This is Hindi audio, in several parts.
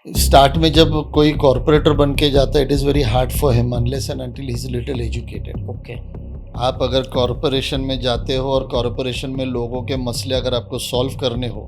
स्टार्ट में जब कोई कॉर्पोरेटर बन के जाता है, it is very hard for him unless and until he is little educated. Okay. आप अगर कॉर्पोरेशन में जाते हो और कॉर्पोरेशन में लोगों के मसले अगर आपको सॉल्व करने हो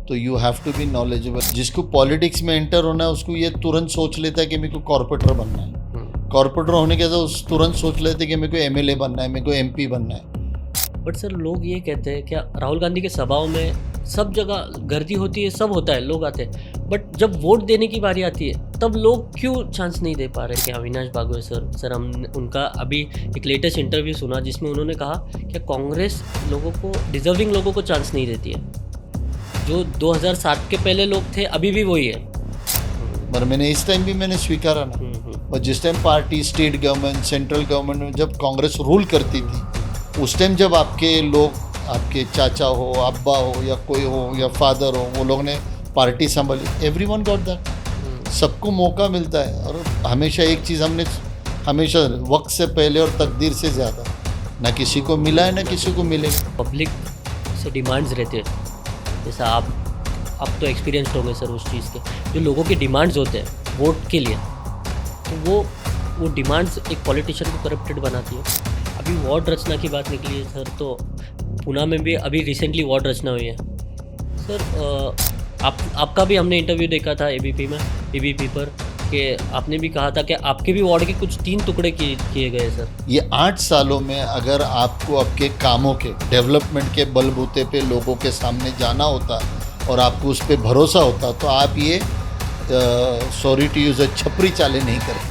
तो you have to be knowledgeable. जिसको पॉलिटिक्स में एंटर होना है उसको ये तुरंत सोच लेता है कि मेरे को कॉर्पोरेटर बनना है। कॉर्पोरेटर होने के बाद उस तुरंत सोच लेते हैं कि मेरे को एमएलए बनना है, मेरे को एमपी बनना है। बट सर लोग ये कहते हैं क्या राहुल गांधी के सभाओं में सब जगह गर्दी होती है, सब होता है, लोग आते हैं, बट जब वोट देने की बारी आती है तब लोग क्यों चांस नहीं दे पा रहे? कि अविनाश बागवे सर हमने उनका अभी एक लेटेस्ट इंटरव्यू सुना जिसमें उन्होंने कहा कि कांग्रेस लोगों को, डिजर्विंग लोगों को चांस नहीं देती है। जो 2007 के पहले लोग थे अभी भी वही है। पर मैंने इस टाइम भी मैंने स्वीकारा ना। और जिस time party, state government, central government में जब कांग्रेस रूल करती थी उस टाइम जब आपके लोग, आपके चाचा हो, अब्बा हो या कोई हो या फादर हो, वो लोग ने पार्टी संभाली, एवरीवन गॉट दैट। सबको मौका मिलता है। और हमेशा एक चीज़ हमने हमेशा वक्त से पहले और तकदीर से ज़्यादा ना किसी को मिला है ना किसी को मिलेगा। पब्लिक से डिमांड्स रहते हैं, जैसा आप तो एक्सपीरियंस्ड होंगे सर उस चीज़ के, जो लोगों के डिमांड्स होते हैं वोट के लिए, तो वो डिमांड्स एक पॉलिटिशियन को करप्टेड बनाती है। अभी वार्ड रचना की बात निकली है सर, तो पुणे में भी अभी रिसेंटली वार्ड रचना हुई है सर। आपका भी हमने इंटरव्यू देखा था एबीपी पर, कि आपने भी कहा था कि आपके भी वार्ड के कुछ 3 टुकड़े किए गए सर। ये 8 सालों में अगर आपको आपके कामों के डेवलपमेंट के बलबूते पे लोगों के सामने जाना होता और आपको उस पर भरोसा होता तो आप ये सॉरी टू यूज छपरी चालें नहीं करते।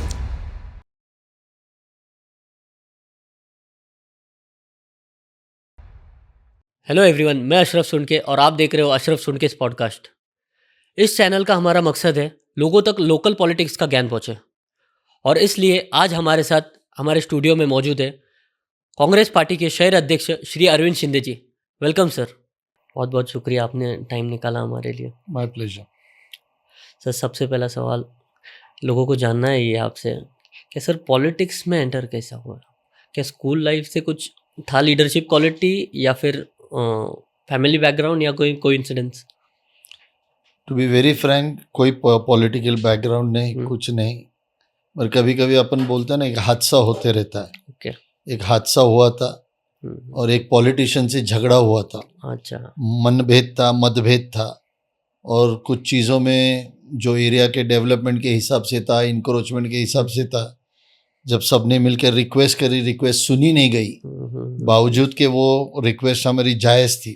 हेलो एवरीवन, मैं अशरफ सुनके और आप देख रहे हो अशरफ सुनके इस पॉडकास्ट। इस चैनल का हमारा मकसद है लोगों तक लोकल पॉलिटिक्स का ज्ञान पहुंचे, और इसलिए आज हमारे साथ हमारे स्टूडियो में मौजूद है कांग्रेस पार्टी के शहर अध्यक्ष श्री अरविंद शिंदे जी। वेलकम सर, बहुत बहुत शुक्रिया आपने टाइम निकाला हमारे लिए। My pleasure. सर सबसे पहला सवाल लोगों को जानना है ये आपसे कि सर पॉलिटिक्स में एंटर कैसा हुआ? क्या स्कूल लाइफ से कुछ था लीडरशिप क्वालिटी, या फिर फैमिली बैकग्राउंड, या कोई coincidence? To be very frank, कोई पॉलिटिकल बैकग्राउंड नहीं, कुछ नहीं। पर कभी कभी अपन बोलते हैं ना, एक हादसा होते रहता है। ओके। एक हादसा हुआ था और एक पॉलिटिशियन से झगड़ा हुआ था। अच्छा। मनभेद था, मतभेद था, और कुछ चीज़ों में जो एरिया के डेवलपमेंट के हिसाब से था, इंक्रोचमेंट के हिसाब से था, जब सबने मिलकर रिक्वेस्ट करी, रिक्वेस्ट सुनी नहीं गई, बावजूद के वो रिक्वेस्ट हमारी जायज़ थी,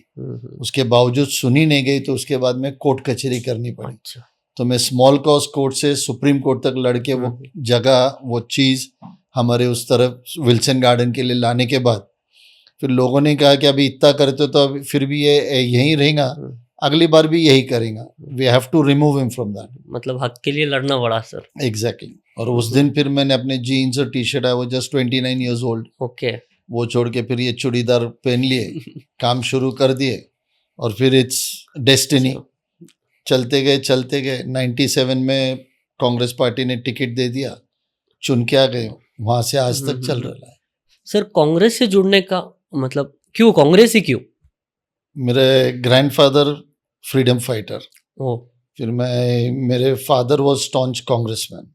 उसके बावजूद सुनी नहीं गई, तो उसके बाद में कोर्ट कचहरी करनी पड़ी। अच्छा। तो मैं स्मॉल कॉज कोर्ट से सुप्रीम कोर्ट तक लड़के वो जगह, वो चीज़ हमारे उस तरफ विल्सन गार्डन के लिए लाने के बाद फिर लोगों ने कहा कि अभी इतना करते तो अभी फिर भी ये यहीं रहेगा, अगली बार भी यही करेगा। We have to remove him from that. मतलब हक के लिए लड़ना पड़ा सर। एग्जैक्टली। और उस दिन फिर मैंने अपने जीन्स और T shirt, I was just 29 years old, okay, वो छोड़ के फिर ये चूड़ीदार पहन लिए, काम शुरू कर दिए, और फिर इट्स डेस्टिनी। चलते गए 97 में कांग्रेस पार्टी ने टिकट दे दिया, चुन के आ गए, वहां से आज तक चल रहा है। सर कांग्रेस से जुड़ने का मतलब क्यों, कांग्रेस ही क्यों? मेरे ग्रैंडफादर फ्रीडम फाइटर, ओ फिर मेरे father was staunch congressman,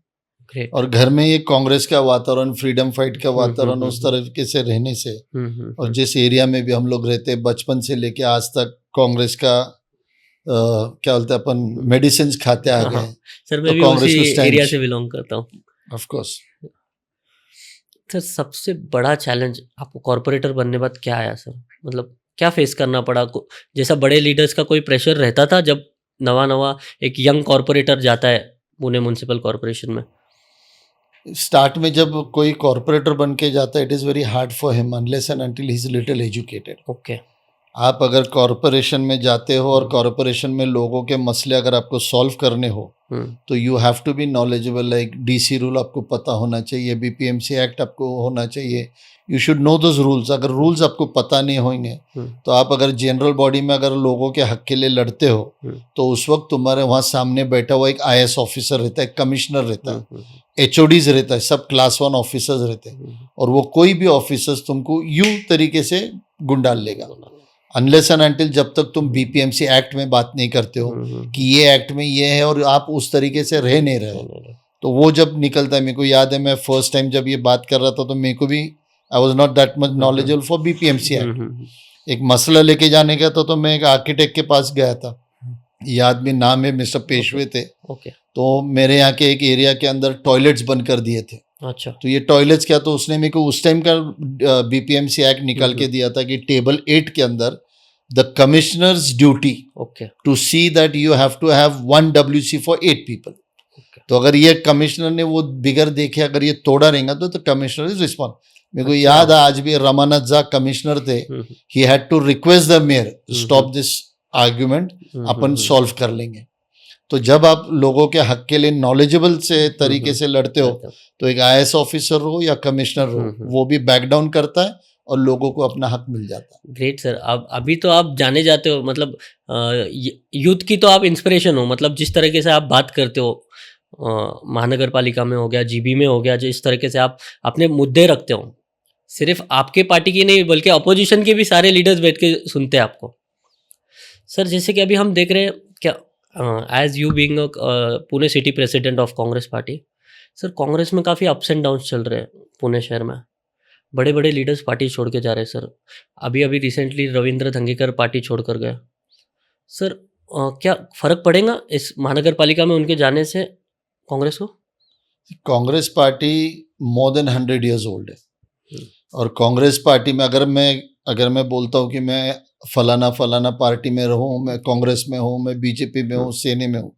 great. और घर में ये कांग्रेस का वातावरण, फ्रीडम फाइट का वातावरण उस तरीके से रहने से, और जिस एरिया में भी हम लोग रहते, बचपन से लेके आज तक कांग्रेस का क्या बोलते हैं अपन, मेडिसिन खाते आ गए। सर मैं भी उसी एरिया से बिलोंग करता हूँ। Of course. सर सबसे बड़ा चैलेंज आपको कॉर्पोरेटर बनने बाद क्या आया सर? मतलब क्या फेस करना पड़ा? जैसा बड़े लीडर्स का कोई प्रेशर रहता था जब नवा एक यंग कॉर्पोरेटर जाता है पुणे म्युनिसिपल कॉर्पोरेशन में? स्टार्ट में जब कोई कॉर्पोरेटर बन के जाता है, it is very hard for him unless and until he is little educated. Okay. आप अगर कॉर्पोरेशन में जाते हो और कॉर्पोरेशन में लोगों के मसले अगर आपको सॉल्व करने हो तो you have to be knowledgeable. Like DC rule आपको पता होना चाहिए, बीपीएमसी एक्ट आपको होना चाहिए, you should know those rules. अगर रूल्स आपको पता नहीं होंगे तो आप अगर जनरल बॉडी में अगर लोगों के हक के लिए लड़ते हो तो उस वक्त तुम्हारे वहाँ सामने बैठा हुआ एक IAS ऑफिसर रहता है, कमिश्नर रहता है, HODs रहता है, सब क्लास 1 ऑफिसर्स रहते हैं, और वो कोई भी ऑफिसर्स तुमको यूं तरीके से गुंडाल लेगा। अनलेस एंड अनटिल जब तक तुम बीपीएमसी एक्ट में बात नहीं करते हो कि ये एक्ट में ये है और आप उस तरीके से रह नहीं रहे, तो वो जब निकलता है, मेरे को याद है मैं फर्स्ट टाइम जब ये बात कर रहा था तो मेरे को भी I was not that much knowledgeable for BPMC act. एक मसला लेके जाने का तो मैं एक आर्किटेक्ट के पास गया था, याद भी नाम है, मिस्टर पेशवे थे। तो मेरे यहाँ के एक एरिया के अंदर टॉयलेट्स बंद कर दिए थे। अच्छा। तो ये टॉयलेट्स क्या, तो उसने मेरे को उस टाइम का बीपीएमसी एक्ट निकाल के दिया था कि टेबल 8 के अंदर the commissioner's duty to see that you have to have 1 WC for 8 people. तो अगर ये कमिश्नर ने वो बिगर देखे अगर ये तोड़ा रहेगा तो कमिश्नर इज रिस्पॉन्ड। मेरे को याद है आज भी रमानाथ झा कमिश्नर थे, he had to request the mayor stop this argument, अपन सॉल्व कर लेंगे। तो जब आप लोगों के हक के लिए नॉलेजेबल से तरीके से लड़ते हो तो एक IAS ऑफिसर हो या कमिश्नर हो वो भी बैक डाउन करता है और लोगों को अपना हक मिल जाता है। Great sir. अब अभी तो आप जाने जाते हो, मतलब यूथ की तो आप इंस्पिरेशन हो, मतलब जिस तरीके से आप बात करते हो महानगर पालिका में हो गया, GB में हो गया, जिस तरीके से आप अपने मुद्दे रखते हो, सिर्फ आपके पार्टी की नहीं बल्कि अपोजिशन के भी सारे लीडर्स बैठ के सुनते हैं आपको। सर जैसे कि अभी हम देख रहे हैं, क्या as you being Pune city president of Congress party, sir Congress में काफ़ी अप्स एंड डाउन्स चल रहे हैं पुणे शहर में, बड़े बड़े लीडर्स पार्टी छोड़ के जा रहे हैं सर। अभी रिसेंटली रविंद्र धंगेकर पार्टी छोड़ कर गए सर। क्या फ़र्क पड़ेगा इस महानगर पालिका में उनके जाने से कांग्रेस को? Congress party more than 100 years old है और कांग्रेस पार्टी में अगर मैं बोलता हूँ कि मैं फलाना पार्टी में रहूँ, मैं कांग्रेस में हूँ, मैं बीजेपी में हूँ, सेने में हूँ,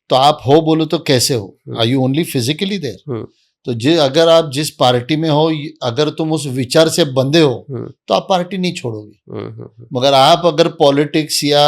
तो आप हो बोलो तो कैसे हो? Are you only physically there? तो अगर आप जिस पार्टी में हो, अगर तुम उस विचार से बंधे हो तो आप पार्टी नहीं छोड़ोगे। मगर आप अगर पॉलिटिक्स या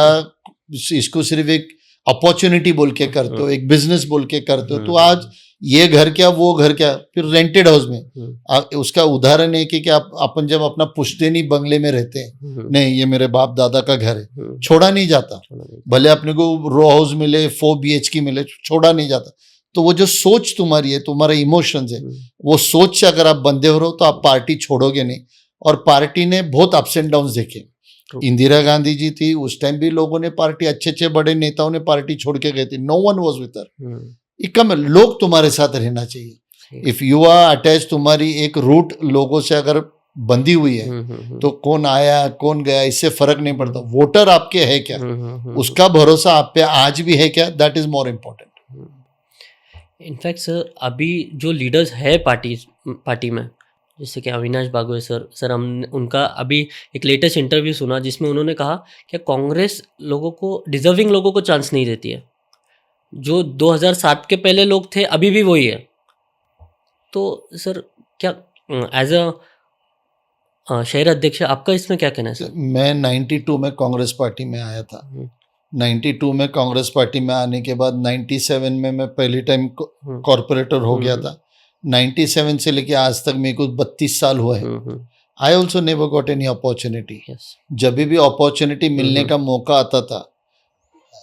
इसको सिर्फ एक अपॉर्चुनिटी बोल के करते हो, एक बिजनेस बोल के करते हो, तो आज ये घर क्या वो घर क्या, फिर रेंटेड हाउस में उसका उदाहरण है कि आप अपन जब अपना पुश्तैनी बंगले में रहते हैं, नहीं ये मेरे बाप दादा का घर है, छोड़ा नहीं जाता, भले अपने को रो हाउस मिले 4 BHK मिले, छोड़ा नहीं जाता। तो वो जो सोच तुम्हारी है, तुम्हारा इमोशंस है, वो सोच से अगर आप बंधे हो रहो तो आप पार्टी छोड़ोगे नहीं। और पार्टी ने बहुत अप्स एंड डाउन्स देखे। इंदिरा गांधी जी थी, उस टाइम भी लोगों ने पार्टी, अच्छे बड़े नेताओं ने पार्टी छोड़ के गए थे, no one was with her. कम लोग तुम्हारे साथ रहना चाहिए। इफ यू आर अटैच, तुम्हारी एक रूट लोगों से अगर बंधी हुई है तो कौन आया कौन गया इससे फर्क नहीं पड़ता। वोटर आपके है क्या, उसका भरोसा आप पे आज भी है क्या, that is more important. In fact sir अभी जो लीडर्स है पार्टी में, जैसे कि अविनाश बागवे सर हमने उनका अभी एक लेटेस्ट इंटरव्यू सुना जिसमें उन्होंने कहा कि कांग्रेस लोगों को, डिजर्विंग लोगों को चांस नहीं देती है। जो 2007 के पहले लोग थे अभी भी वही है। तो सर क्या एज अ शहर अध्यक्ष आपका इसमें क्या कहना है सर? मैं 92 में कांग्रेस पार्टी में आया था। 92 में कांग्रेस पार्टी में आने के बाद 97 में मैं पहली टाइम कॉर्पोरेटर हो गया था। 97 से लेके आज तक मेरे को 32 साल हुआ है। I also never got any opportunity. जब भी अपॉर्चुनिटी मिलने का मौका आता था,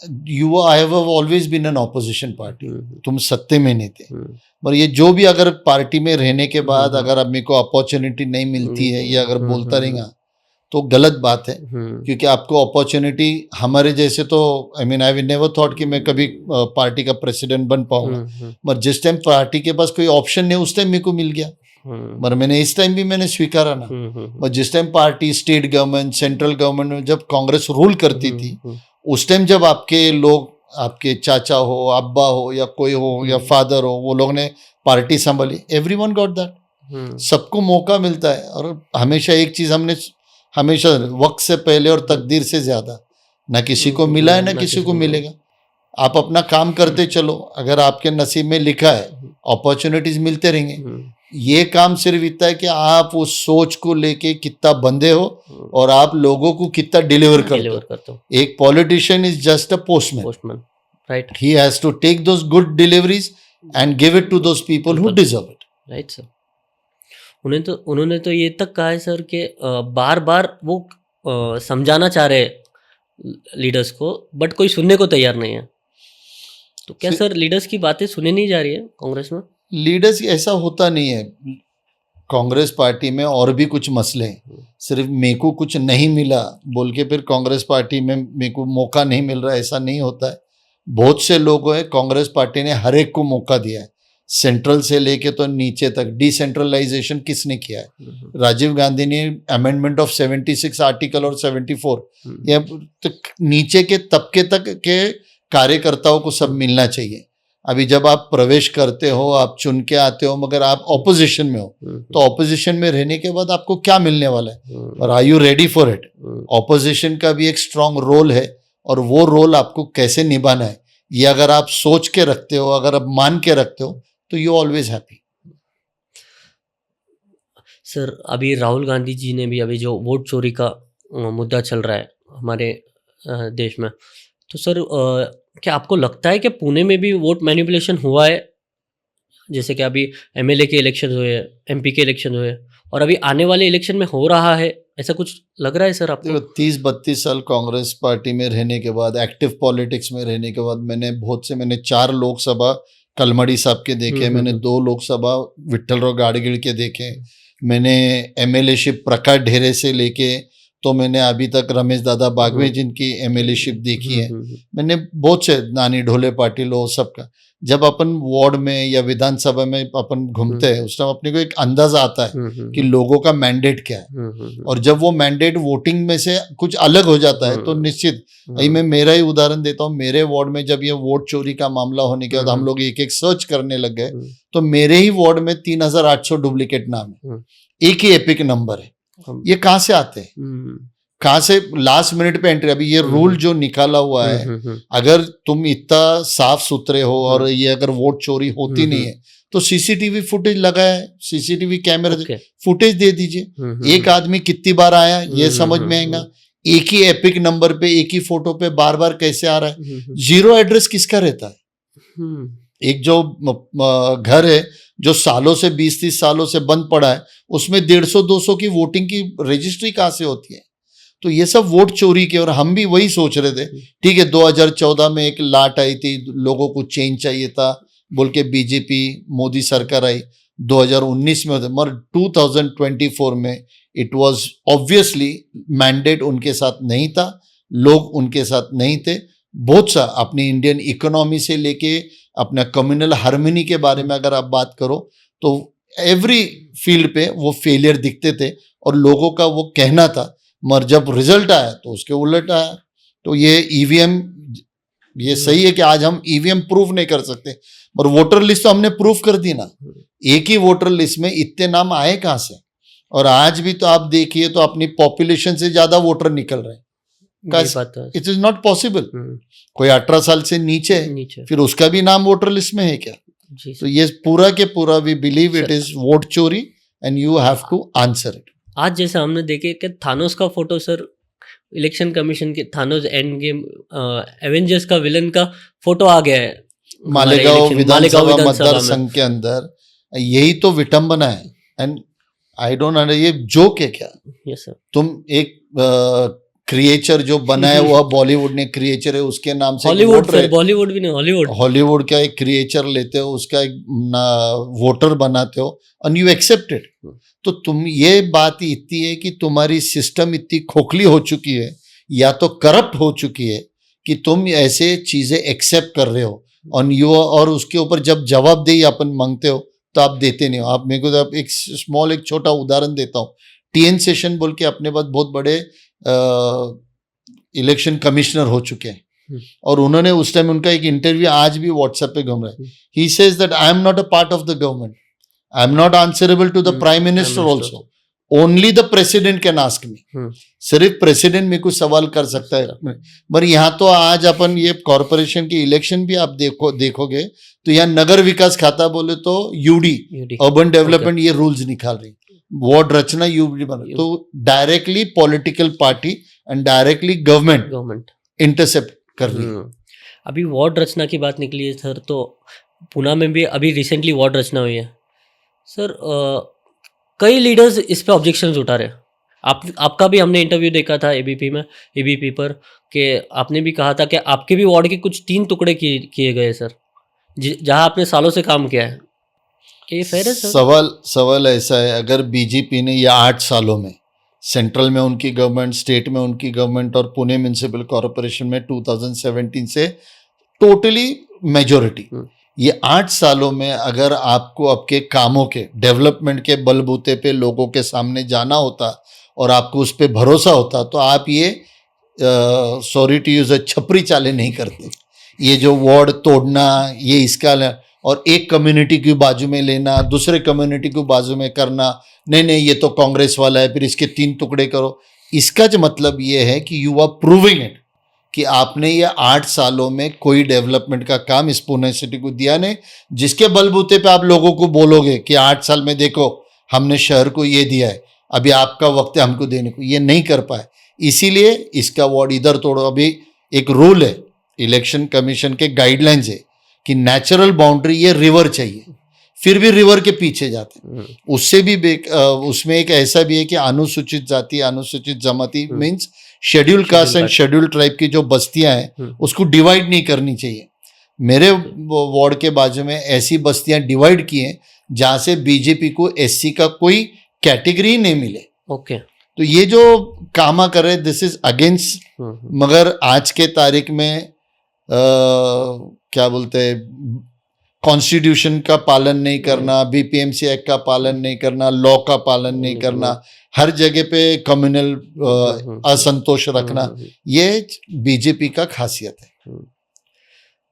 I have always been an opposition party, तुम सत्ते में नहीं थे। पर ये जो भी अगर पार्टी में रहने के बाद अगर अब मेरे को अपॉर्चुनिटी नहीं मिलती है या अगर बोलता रहेगा तो गलत बात है, क्योंकि आपको अपॉर्चुनिटी हमारे जैसे तो आई नेवर थॉट कि मैं कभी पार्टी का प्रेसिडेंट बन पाऊंगा। पर जिस टाइम पार्टी के पास कोई ऑप्शन नहीं उस टाइम मेरे को मिल गया, पर मैंने इस टाइम भी मैंने स्वीकारा ना। पर जिस time party, state government, central government में जब कांग्रेस रूल करती थी, उस टाइम जब आपके लोग, आपके चाचा हो, अब्बा हो या कोई हो या फादर हो, वो लोग ने पार्टी संभाली, एवरीवन गॉट दैट। सबको मौका मिलता है। और हमेशा एक चीज हमने हमेशा, वक्त से पहले और तकदीर से ज्यादा, ना किसी को मिला है ना किसी को मिलेगा। आप अपना काम करते चलो, अगर आपके नसीब में लिखा है अपॉर्चुनिटीज मिलते रहेंगे। ये काम सिर्फ इतना है कि आप उस सोच को लेके कितना बंधे हो और आप लोगों को कितना डिलीवर करते हो। एक politician is just a postman, right? He has to take those good deliveries and give it to those people who deserve it, right sir? उन्होंने तो ये तक कहा है सर कि बार बार वो समझाना चाह रहे लीडर्स को, बट कोई सुनने को तैयार नहीं है। तो क्या सर लीडर्स की बातें सुनी नहीं जा रही है कांग्रेस में? लीडर्स ऐसा होता नहीं है। कांग्रेस पार्टी में और भी कुछ मसले हैं, सिर्फ मेरे को कुछ नहीं मिला बोल के फिर कांग्रेस पार्टी में मेरे को मौका नहीं मिल रहा, ऐसा नहीं होता है। बहुत से लोगों हैं, कांग्रेस पार्टी ने हर एक को मौका दिया है, सेंट्रल से लेके तो नीचे तक। डिसेंट्रलाइजेशन किसने किया है? राजीव गांधी ने अमेंडमेंट ऑफ 76 आर्टिकल और 74, ये तो नीचे के तबके तक के कार्यकर्ताओं को सब मिलना चाहिए। अभी जब आप प्रवेश करते हो, आप चुन के आते हो, मगर आप ऑपोजिशन में हो, तो ऑपोजिशन में रहने के बाद आपको क्या मिलने वाला है, और are you ready for it? Opposition का भी एक स्ट्रांग रोल है, और वो रोल आपको कैसे निभाना है, ये अगर आप सोच के रखते हो, अगर आप मान के रखते हो, तो यू ऑलवेज हैप्पी। सर अभी राहुल गांधी जी ने भी अभी जो वोट चोरी का मुद्दा चल रहा है हमारे देश में, तो सर क्या आपको लगता है कि पुणे में भी वोट मैनिपुलेशन हुआ है? जैसे कि अभी एमएलए के इलेक्शन हुए, एमपी के इलेक्शन हुए, और अभी आने वाले इलेक्शन में हो रहा है, ऐसा कुछ लग रहा है सर आपको? 30-32 साल कांग्रेस पार्टी में रहने के बाद, एक्टिव पॉलिटिक्स में रहने के बाद, मैंने 4 लोकसभा कलमड़ी साहब के देखे, मैंने 2 लोकसभा विट्ठलराव गाडगिल के देखे, मैंने एमएलएशिप प्रकाश ढेरे से लेके तो मैंने अभी तक रमेश दादा बागवे जिनकी एमएलएशिप देखी है, मैंने बहुत से नानी ढोले पाटिल हो सबका। जब अपन वार्ड में या विधानसभा में अपन घूमते हैं, उस टाइम अपने को एक अंदाजा आता है कि लोगों का मैंडेट क्या है, और जब वो मैंडेट वोटिंग में से कुछ अलग हो जाता है तो निश्चित, मैं मेरा ही उदाहरण देता हूँ। मेरे वार्ड में जब ये वोट चोरी का मामला होने के बाद हम लोग एक एक सर्च करने लग गए, तो मेरे ही वार्ड में 3800 डुप्लीकेट नाम है, एक ही एपिक नंबर है। ये कहाँ से आते हैं, कहाँ से लास्ट मिनट पे एंट्री? अभी ये रूल जो निकाला हुआ है, अगर तुम इतना साफ सुथरे हो और ये अगर वोट चोरी होती नहीं है, तो सीसीटीवी फुटेज लगाया है, सीसीटीवी कैमरे फुटेज दे दीजिए। एक आदमी कितनी बार आया ये समझ में आएगा। एक ही एपिक नंबर पे, एक ही फोटो पे बार बार कैसे आ रहा है? जीरो एड्रेस किसका रहता है? एक जो घर है जो सालों से 20-30 सालों से बंद पड़ा है, उसमें 150-200 की वोटिंग की रजिस्ट्री कहाँ से होती है? तो ये सब वोट चोरी के, और हम भी वही सोच रहे थे, ठीक है 2014 में एक लाट आई थी, लोगों को चेंज चाहिए था बोल के बीजेपी मोदी सरकार आई, 2019 में, मगर 2024 में इट वाज ऑब्वियसली मैंडेट उनके साथ नहीं था, लोग उनके साथ नहीं थे। बहुत सा अपनी इंडियन इकोनॉमी से लेके अपना कम्युनल हार्मनी के बारे में अगर आप बात करो, तो एवरी फील्ड पे वो फेलियर दिखते थे और लोगों का वो कहना था, मगर जब रिजल्ट आया तो उसके उलट आया। तो ये ईवीएम, ये सही है कि आज हम ईवीएम प्रूफ नहीं कर सकते, पर वोटर लिस्ट तो हमने प्रूफ कर दी ना। एक ही वोटर लिस्ट में इतने नाम आए कहाँ से? और आज भी तो आप देखिए तो अपनी पॉपुलेशन से ज्यादा वोटर निकल रहे हैं। It is not possible. कोई 18 साल से नीचे फिर उसका भी नाम वोटर लिस्ट में है क्या? तो ये पूरा के पूरा we believe it is vote चोरी and you have to answer it. आज जैसे हमने देखे कि थानोस का फोटो सर, इलेक्शन कमीशन के थानोस एंड गेम एवेंजर्स का विलन का फोटो आ गया है मालेगांव विधानसभा मतदार संघ के अंदर। यही तो विटंबना है एंड आई डोंट अंडरस्टैंड, ये जोक है क्या? Yes sir. तुम एक क्रिएचर जो बनाया हुआ बॉलीवुड ने क्रिएचर है, उसके नाम से हॉलीवुड बॉलीवुड भी नहीं, हॉलीवुड का एक क्रिएचर लेते हो, उसका एक वोटर बनाते हो एंड यू एक्सेप्ट इट। तो तुम, ये बात इतनी है कि तुम्हारी सिस्टम इतनी खोखली हो चुकी है या तो करप्ट हो चुकी है कि तुम ऐसे चीजें एक्सेप्ट कर रहे हो और यू, और उसके ऊपर जब जवाबदेही अपन मांगते हो तो आप देते नहीं हो। आप मेरे को एक स्मॉल, एक छोटा उदाहरण देता हूँ। टीएन सेशन बोल के अपने पास बहुत बड़े इलेक्शन कमिश्नर हो चुके हैं, और उन्होंने उस टाइम, उनका एक इंटरव्यू आज भी व्हाट्सएप पे घूम रहा है। He says that I am not a part of the government, I am not answerable to the prime minister also, only the president can ask me. सिर्फ प्रेसिडेंट में कुछ सवाल कर सकता है। पर यहाँ तो आज अपन ये कॉर्पोरेशन की इलेक्शन भी आप देखोगे तो यहाँ नगर विकास खाता बोले तो यूडी, अर्बन डेवलपमेंट, ये रूल्स निकाल रही, वार्ड रचना यूडी बना, तो directly political party and directly government intercept कर रही है। अभी वार्ड रचना की बात निकली है सर, तो पुणे में भी अभी रिसेंटली वार्ड रचना हुई है सर। कई लीडर्स इस पे ऑब्जेक्शंस उठा रहे हैं। आपका भी हमने इंटरव्यू देखा था एबीपी पर, कि आपने भी कहा था कि आपके भी वार्ड के कुछ 3 टुकड़े किए गए सर, जहां आपने सालों से काम किया है। ये फेयर है सर? सवाल ऐसा है, अगर बीजेपी ने ये 8 सालों में सेंट्रल में उनकी गवर्नमेंट, स्टेट में उनकी गवर्नमेंट और पुणे म्यूनिसिपल कॉरपोरेशन में 2017 से टोटली मेजॉरिटी, ये 8 सालों में अगर आपको आपके कामों के डेवलपमेंट के बलबूते पे लोगों के सामने जाना होता और आपको उस पर भरोसा होता, तो आप ये सॉरी टू यूज छपरी चाले नहीं करते। ये जो वार्ड तोड़ना, ये इसका, और एक कम्युनिटी की बाजू में लेना, दूसरे कम्युनिटी को बाजू में करना, नहीं ये तो कांग्रेस वाला है फिर इसके 3 टुकड़े करो, इसका जो मतलब ये है कि यू आर प्रूविंग इट कि आपने ये 8 सालों में कोई डेवलपमेंट का काम इस पुणे सिटी को दिया नहीं, जिसके बलबूते पे आप लोगों को बोलोगे कि 8 साल में देखो हमने शहर को ये दिया है, अभी आपका वक्त है हमको देने को, ये नहीं कर पाए, इसीलिए इसका वार्ड इधर तोड़ो। अभी एक रूल है, इलेक्शन कमीशन के गाइडलाइंस है कि नेचुरल बाउंड्री ये रिवर चाहिए, फिर भी रिवर के पीछे जाते हैं। उससे भी उसमें एक ऐसा भी है कि अनुसूचित जाति, अनुसूचित जमाती means schedule caste and schedule tribe की जो बस्तियां हैं उसको डिवाइड नहीं करनी चाहिए। मेरे वार्ड के बाजू में ऐसी बस्तियां डिवाइड की हैं जहां से बीजेपी को एससी का कोई कैटेगरी नहीं मिले। ओके, तो ये जो कामा कर रहे, दिस इज अगेंस्ट, मगर आज के तारीख में क्या बोलते हैं, कॉन्स्टिट्यूशन का पालन नहीं करना, बीपीएमसी एक्ट का पालन नहीं करना, लॉ का पालन नहीं करना, हर जगह पे कम्युनल असंतोष रखना, ये बीजेपी का खासियत है।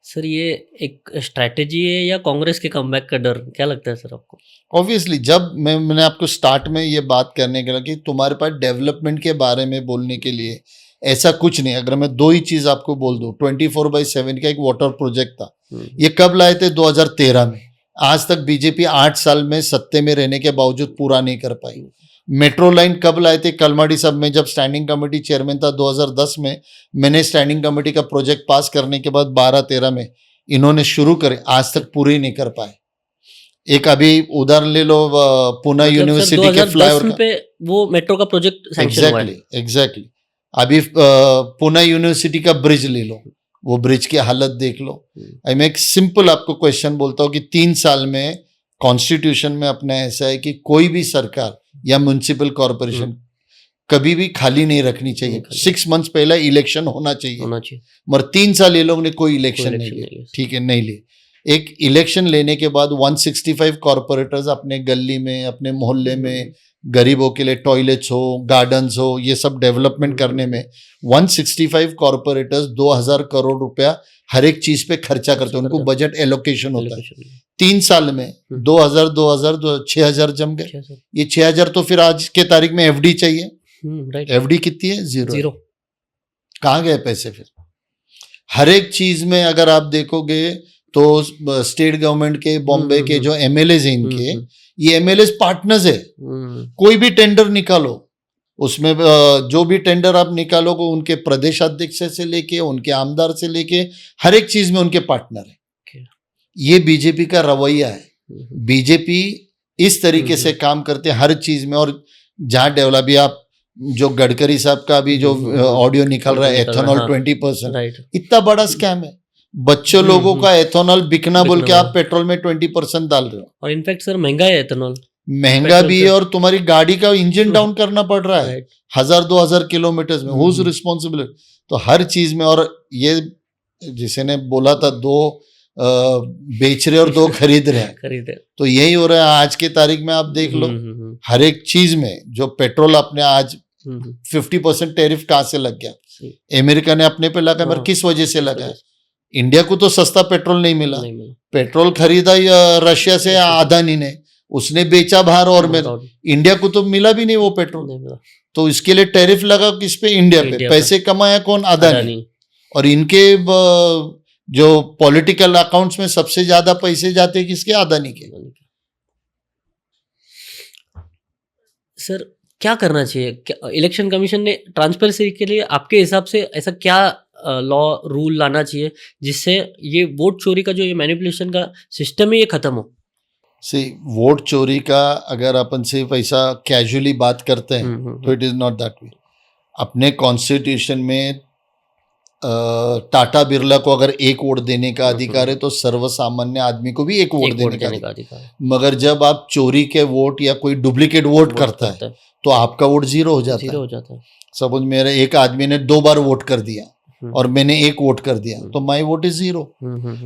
सर ये एक स्ट्रैटेजी है या कांग्रेस के कमबैक का डर, क्या लगता है सर आपको? ऑब्वियसली जब मैंने आपको स्टार्ट में ये बात करने के लिए कि तुम्हारे पास डेवलपमेंट के बारे में बोलने के लिए ऐसा कुछ नहीं, अगर मैं 2 ही चीज आपको बोल दूं, 24/7 का एक वाटर प्रोजेक्ट था, ये कब लाए थे? 2013 में। आज तक बीजेपी 8 साल में सत्ते में रहने के बावजूद पूरा नहीं कर पाई। मेट्रो लाइन कब लाए थे? कलमाडी सब में जब स्टैंडिंग कमेटी चेयरमैन था 2010 में, मैंने स्टैंडिंग कमेटी का प्रोजेक्ट पास करने के बाद 12-13 में इन्होंने शुरू करे, आज तक पूरी नहीं कर पाए। एक अभी उदाहरण ले लो, पुणे यूनिवर्सिटी के फ्लाईओवर पे वो मेट्रो का प्रोजेक्ट सैंक्शन हुआ है। एग्जैक्टली। अभी पुणे यूनिवर्सिटी का ब्रिज ले लो, वो ब्रिज की हालत देख लो। मैं एक सिंपल आपको क्वेश्चन बोलता हूँ कि 3 साल में कॉन्स्टिट्यूशन में अपना ऐसा है कि कोई भी सरकार या म्युनिसिपल कॉर्पोरेशन कभी भी खाली नहीं रखनी चाहिए। 6 मंथ्स पहले इलेक्शन होना चाहिए, मगर 3 साल ये लोग ने कोई इलेक्शन नहीं लिया। ठीक है, नहीं लिए। एक इलेक्शन लेने के बाद 165 कॉर्पोरेटर्स अपने गली में, अपने मोहल्ले में गरीबों के लिए टॉयलेट्स हो, गार्डन्स हो, ये सब डेवलपमेंट करने में 165 कॉर्पोरेटर्स 2000 करोड़ रुपया हर एक चीज पे खर्चा करते हैं, उनको बजट एलोकेशन होता है। 3 साल में 2000 6000 जम गए। ये 6000 तो फिर आज के तारीख में एफडी चाहिए। एफडी कितनी है? जीरो। कहाँ गए पैसे फिर? हर एक चीज में अगर आप देखोगे तो स्टेट गवर्नमेंट के, बॉम्बे के जो एमएलएज हैं इनके, ये एमएलएज पार्टनर्स है। कोई भी टेंडर निकालो, उसमें जो भी टेंडर आप निकालोगे उनके प्रदेश अध्यक्ष से लेके, उनके आमदार से लेके, हर एक चीज में उनके पार्टनर है। ये बीजेपी का रवैया है। बीजेपी इस तरीके से काम करते हैं हर चीज में। और जहां डेवलप, आप जो गडकरी साहब का भी जो ऑडियो निकल रहा है, एथेनॉल 20%, इतना बड़ा स्कैम है। बच्चों लोगों का एथेनॉल बिकना बोल के आप पेट्रोल में 20% डाल रहे हो। और इनफैक्ट सर महंगा है एथेनॉल, महंगा भी है, और तुम्हारी गाड़ी का इंजन डाउन करना पड़ रहा है 1000-2000 किलोमीटर में। Who is responsible? तो हर चीज में। और ये जिसे ने बोला था 2 बेच रहे और 2 खरीद रहे हैं, तो यही हो रहा है आज के तारीख में। आप देख लो हर एक चीज में, जो पेट्रोल अपने आज 50% टैरिफ कहाँ से लग गया? अमेरिका ने अपने पे लगा, मगर किस वजह से लगा? इंडिया को तो सस्ता पेट्रोल नहीं मिला। पेट्रोल खरीदा रशिया से अदानी ने, उसने बेचा बाहर, और इंडिया को तो मिला भी नहीं वो पेट्रोल। तो इसके लिए टैरिफ लगा किस पे? इंडिया पे। पैसे कमाया कौन? अदानी। और इनके जो पॉलिटिकल अकाउंट्स में सबसे ज्यादा पैसे जाते हैं किसके? अदानी के। सर क्या करना चाहिए? इलेक्शन कमीशन ने ट्रांसपेरेंसी के लिए आपके हिसाब से ऐसा क्या लॉ रूल लाना चाहिए जिससे ये वोट चोरी का जो ये मैनिपुलेशन का सिस्टम है ये खत्म हो? वोट चोरी का अगर अपन सिर्फ ऐसा कैजुअली बात करते हैं तो it is not that way. अपने कॉन्स्टिट्यूशन में टाटा बिरला को अगर एक वोट देने का अधिकार है तो सर्वसामान्य आदमी को भी एक वोट एक देने वोट का देने का अधिकार है। अधिकार मगर जब आप चोरी के वोट या कोई डुप्लीकेट वोट करता है तो आपका वोट जीरो हो जाता जीरो है। हो जाता है। सपोज मेरे एक आदमी ने 2 बार वोट कर दिया और मैंने एक वोट कर दिया तो माई वोट इज जीरो।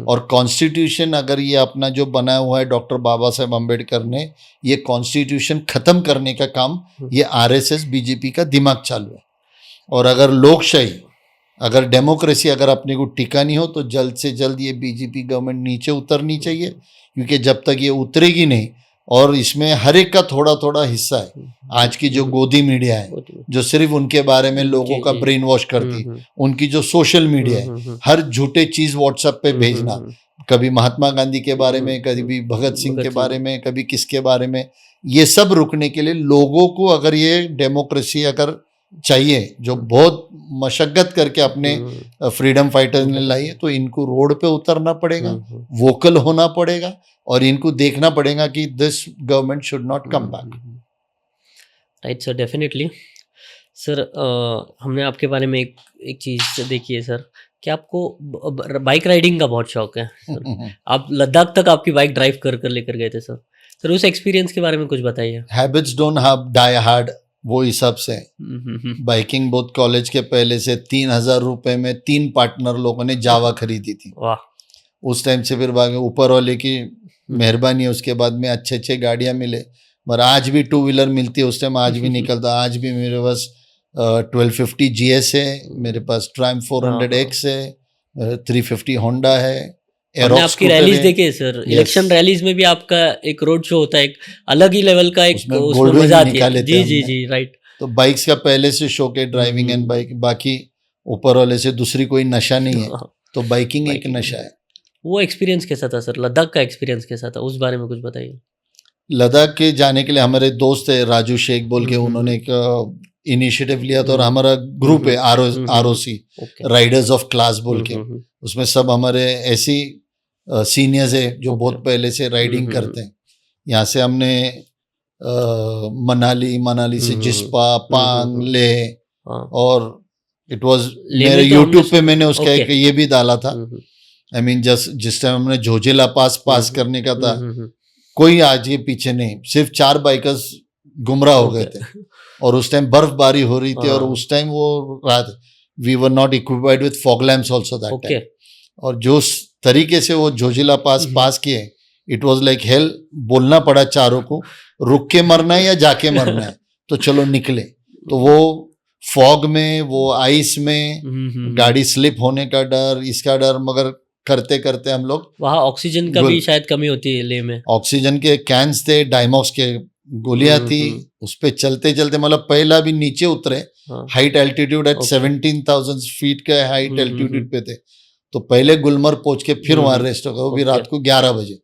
और कॉन्स्टिट्यूशन अगर ये अपना जो बनाया हुआ है डॉक्टर बाबा साहेब अम्बेडकर ने, ये कॉन्स्टिट्यूशन खत्म करने का काम ये आरएसएस बीजेपी का दिमाग चालू है। और अगर लोकशाही, अगर डेमोक्रेसी अगर अपने को टिकानी हो तो जल्द से जल्द ये बीजेपी गवर्नमेंट नीचे उतरनी चाहिए, क्योंकि जब तक ये उतरेगी नहीं, और इसमें हर एक का थोड़ा थोड़ा हिस्सा है। आज की जो गोदी मीडिया है जो सिर्फ उनके बारे में लोगों का ब्रेन वॉश करती, उनकी जो सोशल मीडिया है हर झूठे चीज व्हाट्सएप पे भेजना, कभी महात्मा गांधी के बारे में, कभी भगत सिंह के बारे में, कभी किसके बारे में, ये सब रुकने के लिए लोगों को अगर ये डेमोक्रेसी अगर चाहिए जो बहुत मशक्कत करके अपने फ्रीडम फाइटर्स ने लाई है, तो इनको रोड पे उतरना पड़ेगा, वोकल होना पड़ेगा और इनको देखना पड़ेगा कि this government should not come back. Right sir, definitely sir. हमने आपके बारे में एक चीज़ देखी है सर कि आपको बाइक राइडिंग का बहुत शौक है सर। आप लद्दाख तक आपकी बाइक ड्राइव कर लेकर गए थे सर। सर उस एक्सपीरियंस के बारे में कुछ बताइए। Habits don't have die hard, वो हिसाब से बाइकिंग बहुत कॉलेज के पहले से 3,000 रुपए में 3 पार्टनर लोगों ने जावा खरीदी थी। वाह। उस टाइम से फिर ऊपर वाले की मेहरबानी है, उसके बाद में अच्छे अच्छे गाड़ियां मिले। मगर आज भी 2 व्हीलर मिलती है, उस टाइम आज भी निकलता। आज भी मेरे पास 1250 GS है, मेरे पास ट्रायम्फ 400X है, 350 होंडा है। हमने आपकी रैलीज देखे सर, इलेक्शन रैलीज में भी आपका एक रोड शो होता है, एक अलग ही लेवल का, एक उसमें मजा आती है। जी जी जी, राइट। तो बाइक्स का पहले से शौक है, ड्राइविंग एंड बाइक। बाकी ऊपर वाले से दूसरी कोई नशा नहीं है, तो बाइकिंग एक नशा है। वो एक्सपीरियंस कैसा था सर? लद्दाख का एक्सपीरियंस कैसा था, उस बारे में कुछ बताइए। लद्दाख के जाने के लिए हमारे दोस्त है राजू शेख बोल के, उन्होंने एक इनिशिएटिव लिया था और हमारा ग्रुप है ROC, राइडर्स ऑफ क्लास बोल के। उसमें सब हमारे ऐसी सीनियर्स है जो बहुत पहले से राइडिंग करते हैं। यहाँ से हमने मनाली से जिस्पा, पांग, लेह, और इट वाज मेरे यूट्यूब पे मैंने उसका एक ये भी डाला था। आई मीन जिस टाइम हमने जोजिला पास करने का था, कोई आज ये पीछे नहीं, सिर्फ 4 बाइकर्स गुमराह हो गए थे। और उस टाइम बर्फबारी हो रही थी और उस टाइम वो रात we were not equipped with fog lamps also that time. और जो तरीके से वो जोजिला पास किए, इट वाज लाइक हेल। बोलना पड़ा चारों को, रुक के मरना है या जाके मरना है, तो चलो निकले। तो वो फॉग में, वो आइस में, गाड़ी स्लिप होने का डर, इसका डर, मगर करते करते हम लोग वहाँ ऑक्सीजन का भी शायद कमी होती है लेह में। ऑक्सीजन के कैंस थे, डायमॉक्स के गोलियां थी, उस पे चलते चलते मतलब पहला भी नीचे उतरे, हाइट एल्टीट्यूड एट 17,000 फीट के हाइट एल्टीट्यूड पे थे। तो पहले गुलमर्ग पहुंच के फिर वहां रेस्ट हो गया, वो भी रात को 11 बजे।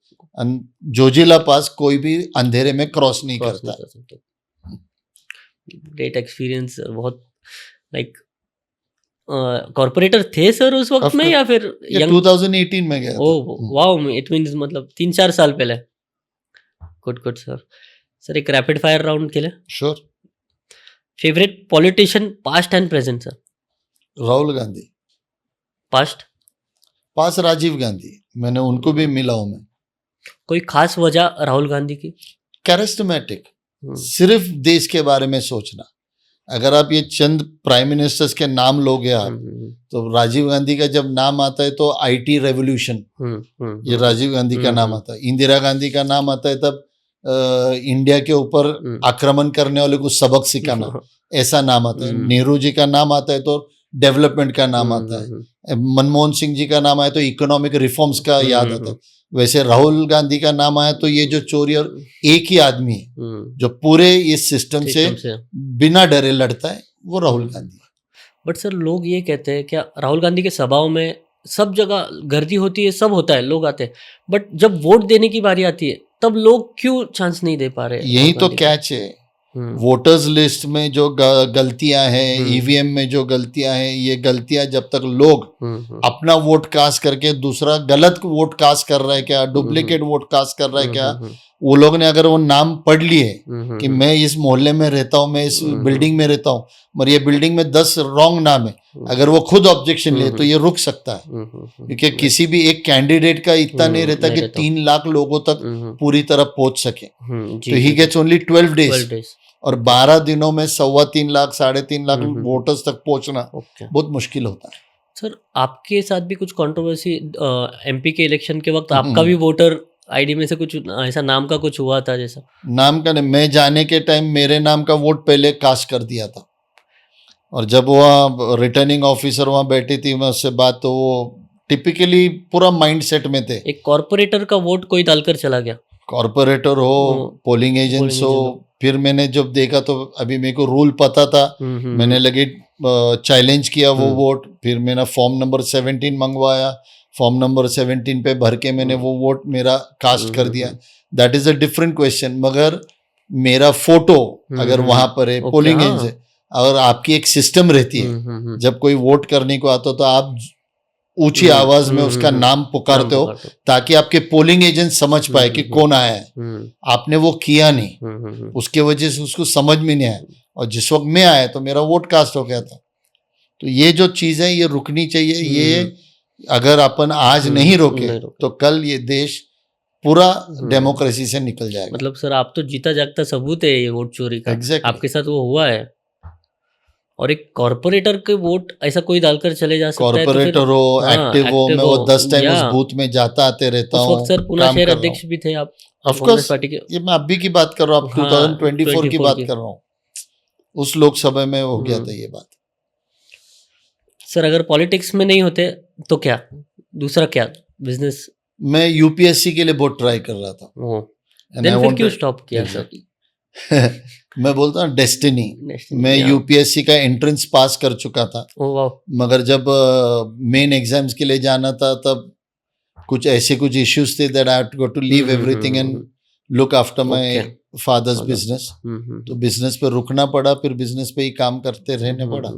जोजिला पास कोई भी अंधेरे में क्रॉस नहीं करता। ग्रेट एक्सपीरियंस, बहुत लाइक कॉर्पोरेटर थे सर उस वक्त में या फिर 2018 में गया? ओह वाओ, इट मींस मतलब 3-4 साल पहले। Good sir. सर एक रैपिड फायर राउंड खेले? Sure. Favourite politician past and present sir? Rahul Gandhi. Past Rajiv Gandhi, मैंने उनको भी मिला हूं मैं। कोई खास वजह राहुल गांधी की? कैरिस्मेटिक, सिर्फ देश के बारे में सोचना। अगर आप ये चंद प्राइम मिनिस्टर्स के नाम लोगे आप, तो राजीव गांधी का जब नाम आता है तो IT रेवोल्यूशन, ये राजीव गांधी का नाम आता है। इंदिरा गांधी का नाम आता है तब इंडिया के ऊपर आक्रमण करने वाले को सबक सिखाना, ऐसा नाम आता है। नेहरू जी का नाम आता है तो डेवलपमेंट का नाम आता है। मनमोहन सिंह जी का नाम आया तो इकोनॉमिक रिफॉर्म्स का याद आता है। वैसे राहुल गांधी का नाम आया तो ये जो चोरी, और एक ही आदमी है जो पूरे इस सिस्टम से बिना डरे लड़ता है, वो राहुल गांधी। बट सर लोग ये कहते हैं क्या राहुल गांधी के सभाओं में सब जगह गर्दी होती है, सब होता है, लोग आते हैं, बट जब वोट देने की बारी आती है तब लोग क्यों चांस नहीं दे पा रहे? यही तो कैच है। वोटर्स लिस्ट में जो गलतियां हैं, EVM में जो गलतियां हैं, ये गलतियां जब तक लोग अपना वोट कास्ट करके दूसरा गलत वोट कास्ट कर रहा है क्या, डुप्लीकेट वोट कास्ट कर रहा है क्या, वो लोग ने अगर वो नाम पढ़ लिए कि मैं इस मोहल्ले में रहता हूँ, मैं इस बिल्डिंग में रहता हूँ, मगर ये बिल्डिंग में 10 रॉन्ग नाम है, अगर वो खुद ऑब्जेक्शन ले तो ये रुक सकता है, क्योंकि किसी भी एक कैंडिडेट का इतना नहीं रहता कि 3 लाख लोगों तक पूरी तरह पहुंच सके। तो ही गेट्स ओनली 12 डेज, और 12 दिनों में 3.25 लाख 3.5 लाख वोटर्स तक पहुंचना बहुत मुश्किल होता है। सर आपके साथ भी कुछ कंट्रोवर्सी एमपी के इलेक्शन के वक्त आपका भी वोटर आईडी में से कुछ ऐसा नाम का कुछ हुआ था? जैसा नाम का नहीं, मैं जाने के टाइम मेरे नाम का वोट पहले कास्ट कर दिया था, और जब वहाँ रिटर्निंग ऑफिसर वहाँ बैठी थी मैं उससे बात, तो वो टिपिकली पूरा माइंड सेट में थे। एक कॉर्पोरेटर का वोट कोई डालकर चला गया, कॉर्पोरेटर हो, पोलिंग एजेंट्स हो। फिर मैंने जब देखा तो अभी मेरे को रूल पता था, मैंने लगे चैलेंज किया वो वोट। फिर मैंने फॉर्म नंबर 17 मंगवाया, फॉर्म नंबर 17 पे भर के मैंने वो वोट मेरा कास्ट कर दिया। That is a different question. मगर मेरा फोटो अगर वहां पर है, पोलिंग एजेंट है, अगर आपकी एक सिस्टम रहती है, जब कोई वोट करने को आता तो आप ऊंची आवाज में उसका नाम पुकारते हो ताकि आपके पोलिंग एजेंट समझ पाए कि कौन आया है। आपने वो किया नहीं, उसके वजह से उसको समझ में नहीं आया, और जिस वक्त मैं आया तो मेरा वोट कास्ट हो गया था। तो ये जो चीज है ये रुकनी चाहिए। ये अगर अपन आज नहीं रोके तो कल ये देश पूरा डेमोक्रेसी से निकल जाएगा। मतलब सर आप तो जीता जागता सबूत है ये वोट चोरी का। Exactly. आपके साथ वो हुआ है, और एक कॉर्पोरेटर के वोट ऐसा कोई डालकर चले जा सकता है? कॉर्पोरेटर हो, एक्टिव हो, मैं वो 10 टाइम उस बूथ में जाता आते रहता हूँ। सर पुणे शहर अध्यक्ष भी थे आप ऑफकोर्स पार्टी के। ये मैं अभी की बात कर रहा हूँ, 2024 की बात कर रहा हूँ। उस लोकसभा में हो गया था ये बात। सर अगर पॉलिटिक्स में नहीं होते तो क्या दूसरा क्या बिजनेस? मैं यूपीएससी के लिए बहुत ट्राई कर रहा था। फिर क्यों स्टॉप किया सर? मैं बोलता हूँ डेस्टिनी। मैं यूपीएससी का एंट्रेंस पास कर चुका था, मगर जब मेन एग्जाम्स के लिए जाना था तब कुछ ऐसे कुछ इश्यूज थे that I have to go to leave everything and look after my father's business. तो बिजनेस पे रुकना पड़ा, फिर बिजनेस पे ही काम करते रहने पड़ा।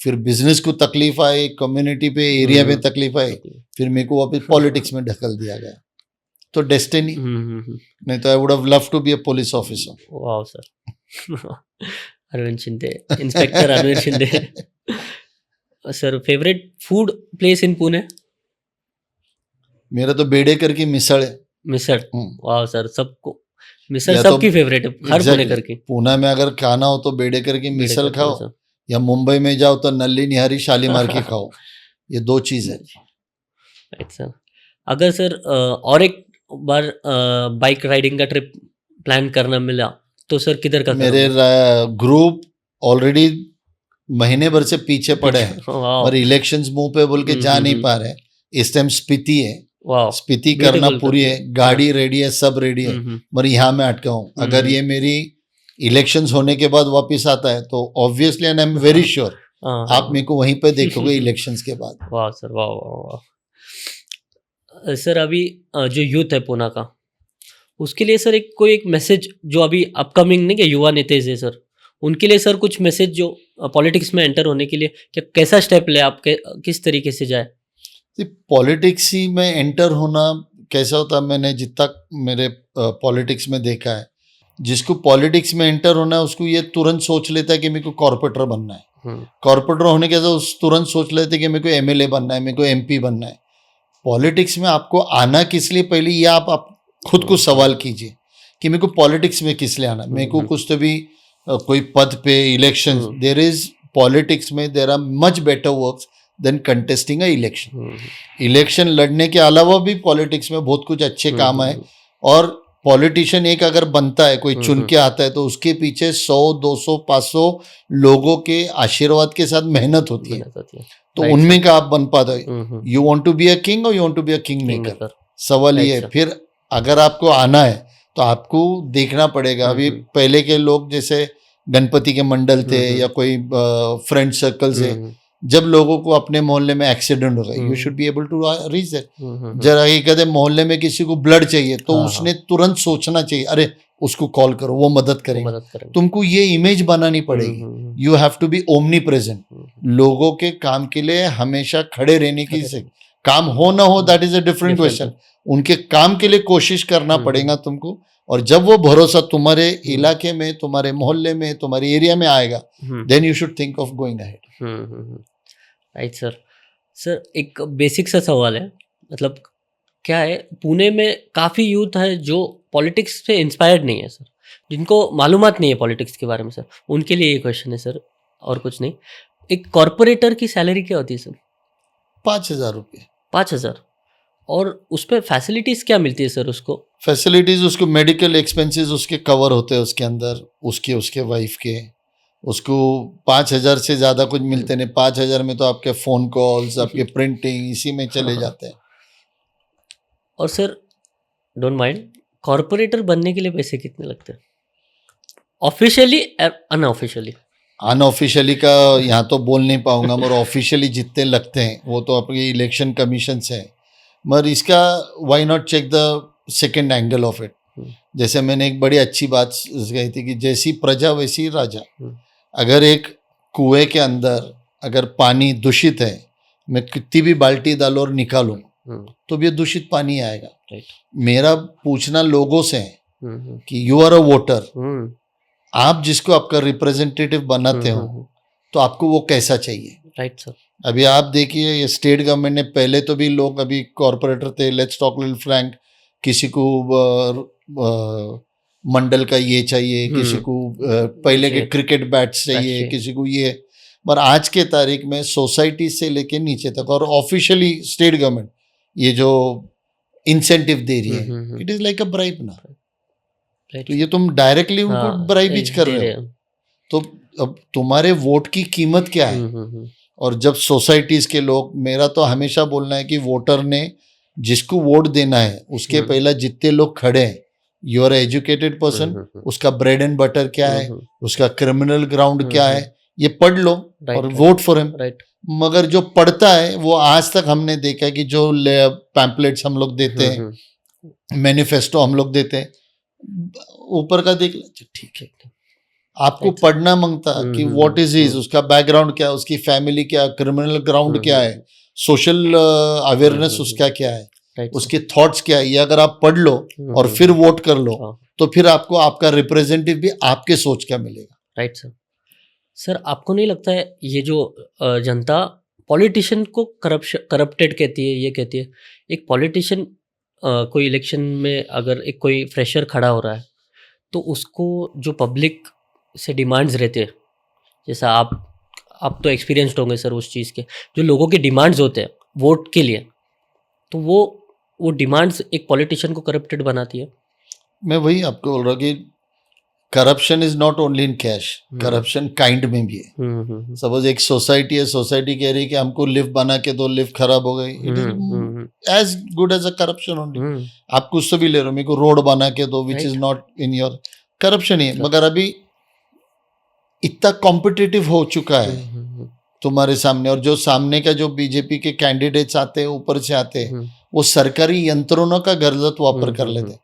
फिर बिजनेस को तकलीफ आई, कम्युनिटी पे, एरिया में तकलीफ आई, फिर मेरे को वापस पॉलिटिक्स में ढकल दिया गया। तो डेस्टिनी, नहीं तो I would have loved to be a police officer. Wow sir. Arvind Shinde, inspector Arvind Shinde. Sir favourite food place in Pune? मेरा तो बेडेकर की मिसळ है। मिसळ, वाह सर, सबको मिसळ सबकी फेवरेट है, हर पुणेकर की। पुणे में अगर खाना हो तो बेडेकर की मिसळ खाओ, या मुंबई में जाओ तो नल्ली निहारी शालीमार की खाओ। ये 2 चीज है। अच्छा, अगर सर और एक बार बाइक राइडिंग का ट्रिप प्लान करना मिला तो सर किधर का? मेरे ग्रुप ऑलरेडी महीने भर से पीछे पड़े हैं और इलेक्शंस मुंह पे बोल के जा नहीं पा रहे। इस टाइम स्पीति है, स्पीति करना पूरी है, गाड़ी रेडी है, सब रेडी है, मगर यहाँ मैं अटका हूँ। अगर ये मेरी इलेक्शंस होने के बाद वापस आता है तो obviously and I am very sure आप मेरे को वहीं पे देखोगे इलेक्शंस के बाद। वाह सर, वाह वाह वाह। सर अभी जो यूथ है पुणे का, उसके लिए सर कोई मैसेज जो अभी अपकमिंग नहीं, क्या युवा नेता है सर, उनके लिए सर कुछ मैसेज जो पॉलिटिक्स में एंटर होने के लिए क्या कैसा स्टेप ले, आप किस तरीके से जाए? पॉलिटिक्स ही में एंटर होना कैसा होता है, मैंने जितना मेरे पॉलिटिक्स में देखा है, जिसको पॉलिटिक्स में एंटर होना है उसको ये तुरंत सोच लेता है कि मेरे को कॉर्पोरेटर बनना है। कॉर्पोरेटर होने के बाद तुरंत सोच लेते हैं कि मेरे को एमएलए बनना है, मेरे को एमपी बनना है। पॉलिटिक्स में आपको आना किस लिए, पहले ये आप खुद को सवाल कीजिए कि मेरे को पॉलिटिक्स में किस लिए आना है। मेरे को कुछ तो भी कोई पद पे इलेक्शन, देयर इज पॉलिटिक्स में there are much better works than contesting a election. Election लड़ने के अलावा भी पॉलिटिक्स में बहुत कुछ अच्छे काम है, और पॉलिटिशियन एक अगर बनता है, कोई चुन के आता है, तो उसके पीछे 100, 200, 500 लोगों के आशीर्वाद के साथ मेहनत होती है। तो उनमें का आप बन पाते हो। You want to be a king और you want to be a kingmaker, सवाल ये है। फिर अगर आपको आना है तो आपको देखना पड़ेगा। अभी पहले के लोग जैसे गणपति के मंडल थे या कोई फ्रेंड सर्कल से, जब लोगों को अपने मोहल्ले में एक्सीडेंट हो गया, you should be able to reach that. जरा ये कहते मोहल्ले में किसी को ब्लड चाहिए तो उसने तुरंत सोचना चाहिए, अरे उसको कॉल करो, वो मदद करेंगे। तुमको ये इमेज बनानी पड़ेगी। You have to be omnipresent, लोगों के काम के लिए हमेशा खड़े रहने की काम हो ना हो that is a different question, उनके काम के लिए कोशिश करना पड़ेगा तुमको, और जब वो भरोसा तुम्हारे इलाके में, तुम्हारे मोहल्ले में, तुम्हारे एरिया में आएगा, then you should think of going ahead. Right sir. Sir एक बेसिक सा सवाल है, मतलब क्या है, पुणे में काफ़ी यूथ है जो पॉलिटिक्स से इंस्पायर्ड नहीं है सर, जिनको मालूमात नहीं है पॉलिटिक्स के बारे में सर, उनके लिए ये क्वेश्चन है सर, और कुछ नहीं। एक कॉरपोरेटर की सैलरी क्या होती है सर? 5,000 रुपये। 5,000। और उस पर फैसिलिटीज़ क्या मिलती है सर उसको? फैसिलिटीज उसको मेडिकल एक्सपेंसेस उसके कवर होते हैं उसके अंदर, उसके वाइफ के, उसको 5,000 से ज़्यादा कुछ मिलते नहीं। 5,000 में तो आपके फ़ोन कॉल्स, आपके प्रिंटिंग इसी में चले जाते हैं। और सर डोंट माइंड, कॉरपोरेटर बनने के लिए पैसे कितने लगते हैं ऑफिशियली, अनऑफिशियली? अनऑफिशियली का यहाँ तो बोल नहीं पाऊंगा, मगर ऑफिशियली जितने लगते हैं वो तो आपके इलेक्शन कमीशन से है। मगर इसका why not check the second angle of it. जैसे मैंने एक बड़ी अच्छी बात कही थी कि जैसी प्रजा वैसी राजा। अगर एक कुएं के अंदर अगर पानी दूषित है, मैं कितनी भी बाल्टी डालूं और निकालूं तो भी दूषित पानी आएगा। मेरा पूछना लोगों से है कि यू आर अ वोटर, आप जिसको आपका रिप्रेजेंटेटिव बनाते हो तो आपको वो कैसा चाहिए। Right sir. अभी आप देखिए ये स्टेट गवर्नमेंट ने, पहले तो भी लोग अभी कॉरपोरेटर थे, लेट्स टॉक लिटिल फ्रैंक, किसी को मंडल का ये चाहिए, किसी को पहले के क्रिकेट बैट्स चाहिए, किसी को ये। पर आज के तारीख में सोसाइटी से लेके नीचे तक और ऑफिशियली स्टेट गवर्नमेंट ये जो इंसेंटिव दे रही है, it is like a bribe ना। तो ये तुम डायरेक्टली उनको ब्राइबेज कर रहे हो। तो अब तुम्हारे वोट की कीमत क्या है? और जब सोसाइटीज के लोग, मेरा तो हमेशा बोलना है कि वोटर ने जिसको वोट देना है उसके पहला जितने लोग खड़े हैं, यू आर एजुकेटेड पर्सन, उसका ब्रेड एंड बटर क्या है, उसका क्रिमिनल ग्राउंड क्या है, ये पढ़ लो और वोट फॉर हिम। मगर जो पढ़ता है वो आज तक हमने देखा है कि जो पैम्पलेट्स हम लोग देते हैं, मैनिफेस्टो हम लोग देते हैं, ऊपर का देख लो ठीक है, आपको पढ़ना मांगता कि व्हाट इज हिज, उसका बैकग्राउंड क्या है, उसकी फैमिली क्या, क्रिमिनल ग्राउंड क्या है, सोशल अवेयरनेस उसका क्या है, उसके थॉट्स क्या है। ये अगर आप पढ़ लो और फिर वोट कर लो तो फिर आपको आपका रिप्रेजेंटेटिव भी आपके सोच का मिलेगा। Right sir. सर आपको नहीं लगता है ये जो जनता पॉलिटिशियन को करप्टेड कहती है, ये कहती है, एक पॉलिटिशियन कोई इलेक्शन में अगर एक कोई फ्रेशर खड़ा हो रहा है तो उसको जो पब्लिक से डिमांड्स रहते हैं, जैसा आप तो एक्सपीरियंस्ड होंगे सर उस चीज़ के, जो लोगों के डिमांड्स होते हैं वोट के लिए, तो वो डिमांड्स एक पॉलिटिशियन को करप्टेड बनाती है। मैं वही आपको बोल रहा हूँ कि corruption is not only in cash, corruption kind में भी है। सपोज एक सोसाइटी है, सोसाइटी कह रही है कि हमको लिफ्ट बना के दो, लिफ्ट खराब हो गई, it is as good as a corruption only. आप कुछ तो भी ले रहे हो, मेरे को रोड बना के दो, which is not in your, corruption ही। मगर अभी इतना कॉम्पिटिटिव हो चुका है तुम्हारे सामने, और जो सामने का जो बीजेपी के कैंडिडेट्स आते हैं, ऊपर से आते हैं, वो सरकारी यंत्रणों का गलत वापर कर लेते हैं।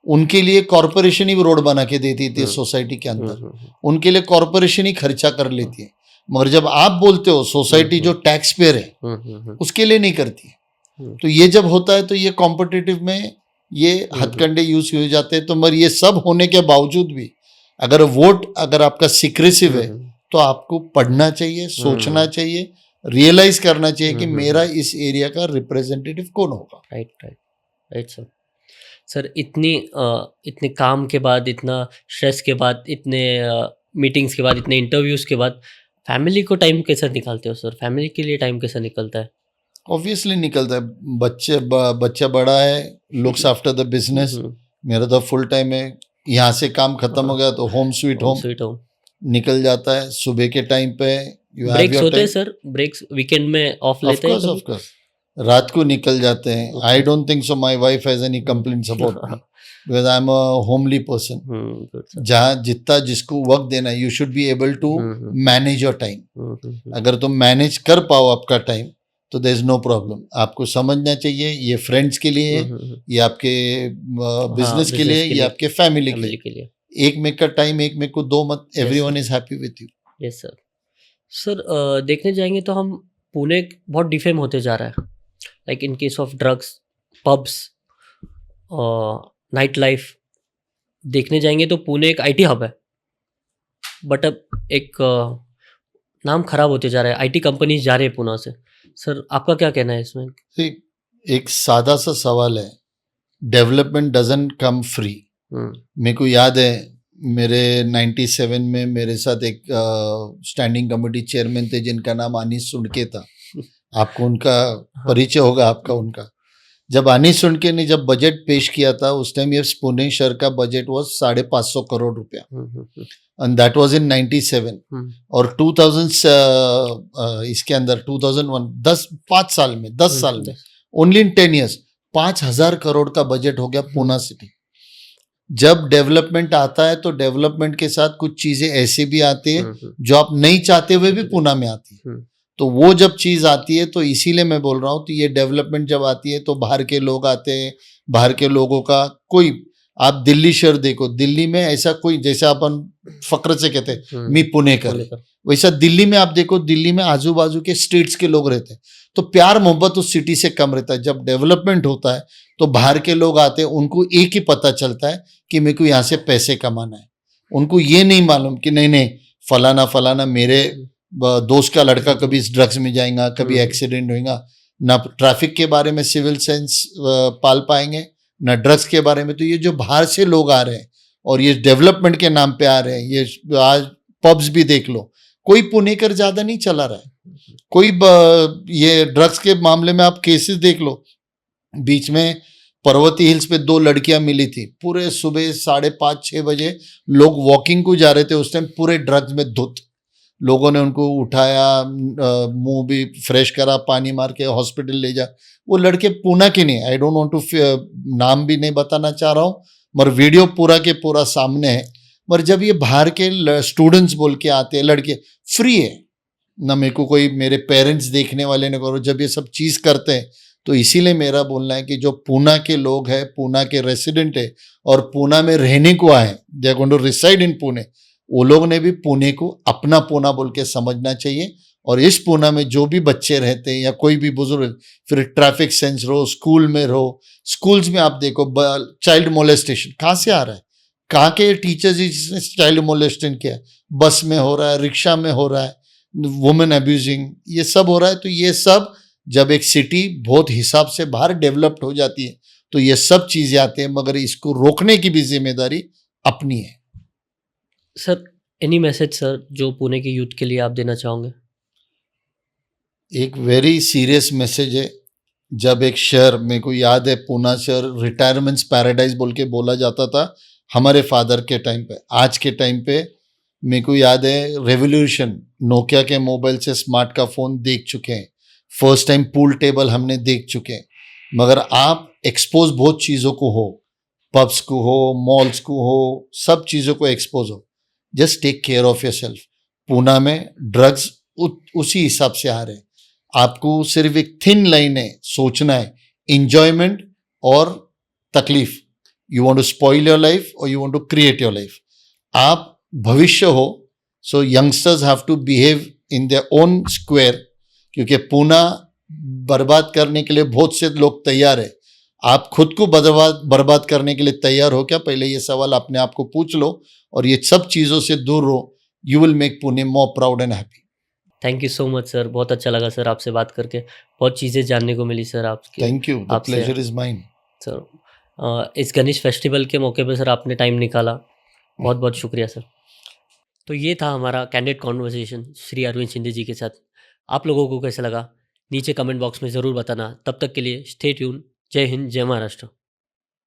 उनके लिए कॉरपोरेशन ही रोड बना के देती थी सोसाइटी के अंदर, उनके लिए कॉरपोरेशन ही खर्चा कर लेती है। मगर जब आप बोलते हो सोसाइटी जो टैक्स पेयर है उसके लिए नहीं करती है, तो ये जब होता है तो ये कॉम्पिटिटिव में ये हथकंडे यूज हो जाते हैं। तो मगर ये सब होने के बावजूद भी अगर वोट अगर आपका सिक्रेसिव है तो आपको पढ़ना चाहिए, सोचना चाहिए, रियलाइज करना चाहिए कि मेरा इस एरिया का रिप्रेजेंटेटिव कौन होगा। Right sir. सर इतने काम के बाद, इतना स्ट्रेस के बाद, इतने मीटिंग्स के बाद, इतने इंटरव्यूज के बाद फैमिली को टाइम कैसे निकालते हो सर? फैमिली के लिए टाइम कैसे निकलता है? ऑब्वियसली निकलता है। बच्चा बड़ा है, लुक्स आफ्टर द बिजनेस। मेरा तो फुल टाइम है, यहाँ से काम खत्म हो गया तो होम स्वीट होम निकल जाता है। सुबह के टाइम पे ब्रेक्स होते हैं सर, ब्रेक्स वीकेंड में ऑफ लेते हैं? ऑफ कोर्स रात को निकल जाते हैं। I don't think so my wife has any complaints about me because I am a homely person. जहाँ जितना जिसको वक्त देना है, you should be able to manage your time. अगर तुम मैनेज कर पाओ आपका टाइम तो देयर इज नो प्रॉब्लम। आपको समझना चाहिए ये फ्रेंड्स के लिए, ये आपके बिजनेस के लिए, ये आपके फैमिली के लिए। एक में का टाइम एक में को दो मत, everyone is happy with you. Yes sir. Sir देखने जाएंगे तो हम पुणे बहुत डिफेम होते जा रहा है, like in case of drugs, pubs, night life देखने जाएंगे तो पुणे एक आईटी हब है, बट अब एक नाम खराब होते जा रहा है, आईटी कंपनीज जा रहे हैं पुणे से। सर आपका क्या कहना है इसमें? एक सादा सा सवाल है, डेवलपमेंट डजंट कम फ्री। मेरे को याद है मेरे 97 में मेरे साथ एक स्टैंडिंग कमेटी चेयरमैन थे जिनका नाम अनीस सुनके था। आपको उनका परिचय होगा, आपका उनका। जब अनीस सुनके ने जब बजट पेश किया था उस टाइम ये पुणे शहर का बजट वाज 550 करोड़ रुपया, एंड दैट वाज इन 97। और 2000 इसके अंदर 2001 5 साल में 10 साल में ओनली इन 10 ईयर्स 5000 करोड़ का बजट हो गया पुणे सिटी। जब डेवलपमेंट आता है तो डेवलपमेंट के साथ कुछ चीजें ऐसे भी आती है जो आप नहीं चाहते हुए भी पुणे में आती है। तो वो जब चीज आती है तो इसीलिए मैं बोल रहा हूँ, तो ये डेवलपमेंट जब आती है तो बाहर के लोग आते हैं, बाहर के लोगों का कोई, आप दिल्ली शहर देखो, दिल्ली में ऐसा कोई, जैसे अपन फक्र से कहते हैं मी पुणे कर, वैसा दिल्ली में आप देखो, दिल्ली में आजू बाजू के स्टेट्स के लोग रहते हैं, तो प्यार मोहब्बत उस सिटी से कम रहता है। जब डेवलपमेंट होता है तो बाहर के लोग आते हैं, उनको एक ही पता चलता है कि मेरे को यहाँ से पैसे कमाना है। उनको ये नहीं मालूम कि नहीं फलाना फलाना मेरे दोस्त का लड़का कभी इस ड्रग्स में जाएगा, कभी एक्सीडेंट होएगा। ना ट्रैफिक के बारे में सिविल सेंस पाल पाएंगे, ना ड्रग्स के बारे में। तो ये जो बाहर से लोग आ रहे हैं और ये डेवलपमेंट के नाम पे आ रहे हैं, ये आज पब्स भी देख लो, कोई पुणेकर ज्यादा नहीं चला रहा है, कोई ये ड्रग्स के मामले में आप केसेस देख लो। बीच में पर्वती हिल्स पे 2 लड़कियां मिली थी, पूरे सुबह 5:30-6 बजे लोग वॉकिंग को जा रहे थे, उस टाइम पूरे ड्रग्स में धुत। लोगों ने उनको उठाया, मुंह भी फ्रेश करा, पानी मार के हॉस्पिटल ले जा। वो लड़के पुणे के नहीं, आई डोंट वांट टू नाम भी नहीं बताना चाह रहा हूँ, मगर वीडियो पूरा के पूरा सामने है। मगर जब ये बाहर के स्टूडेंट्स बोल के आते हैं, लड़के फ्री है ना, मेरे को कोई मेरे पेरेंट्स देखने वाले ने करो, जब ये सब चीज़ करते हैं तो इसीलिए मेरा बोलना है कि जो पुणे के लोग हैं, पुणे के रेसिडेंट है और पुणे में रहने को आए, they are going to reside in Pune, वो लोग ने भी पुणे को अपना पुणे बोल के समझना चाहिए। और इस पुणे में जो भी बच्चे रहते हैं या कोई भी बुजुर्ग, फिर ट्रैफिक सेंस रहो, स्कूल में रहो, स्कूल्स में आप देखो चाइल्ड मोलेस्टेशन कहाँ से आ रहा है, कहाँ के टीचर्स जिसने चाइल्ड मोलेस्टेशन किया है, बस में हो रहा है, रिक्शा में हो रहा है, वुमेन अब्यूजिंग, ये सब हो रहा है। तो ये सब जब एक सिटी बहुत हिसाब से बाहर डेवलप्ड हो जाती है तो ये सब चीजें आती हैं, मगर इसको रोकने की भी जिम्मेदारी अपनी है। सर एनी मैसेज सर जो पुणे के यूथ के लिए आप देना चाहोगे? एक वेरी सीरियस मैसेज है। जब एक शहर, मेरे को याद है पुणे शहर रिटायरमेंट्स पैराडाइज बोल के बोला जाता था हमारे फादर के टाइम पे। आज के टाइम पे मेरे को याद है रेवोल्यूशन, नोकिया के मोबाइल से स्मार्ट का फ़ोन देख चुके हैं, फर्स्ट टाइम पूल टेबल हमने देख चुके हैं। मगर आप एक्सपोज बहुत चीज़ों को हो, पब्स को हो, मॉल्स को हो, सब चीज़ों को एक्सपोज हो। Just take care of yourself. Pune में ड्रग्स उसी हिसाब से आ रहे हैं। आपको सिर्फ एक थिन लाइन है, सोचना है इंजॉयमेंट और तकलीफ। You want to spoil your life और you want to create your life. आप भविष्य हो, so youngsters have to behave in their own square, क्योंकि पुणे बर्बाद करने के लिए बहुत से लोग तैयार है। आप खुद को बर्बाद करने के लिए तैयार हो क्या? पहले ये सवाल अपने आप को पूछ लो और ये सब चीज़ों से दूर रहो। You will make Pune more proud and happy. Thank you so much sir, बहुत अच्छा लगा सर आपसे बात करके, बहुत चीज़ें जानने को मिली सर आपके। Thank you, the pleasure is mine sir. इस गणेश फेस्टिवल के मौके पे सर आपने टाइम निकाला, बहुत बहुत शुक्रिया सर। तो ये था हमारा कैंडिड कॉन्वर्सेशन श्री अरविंद शिंदे जी के साथ। आप लोगों को कैसा लगा नीचे कमेंट बॉक्स में ज़रूर बताना। तब तक के लिए स्टे ट्यून। जय हिंद, जय महाराष्ट्र।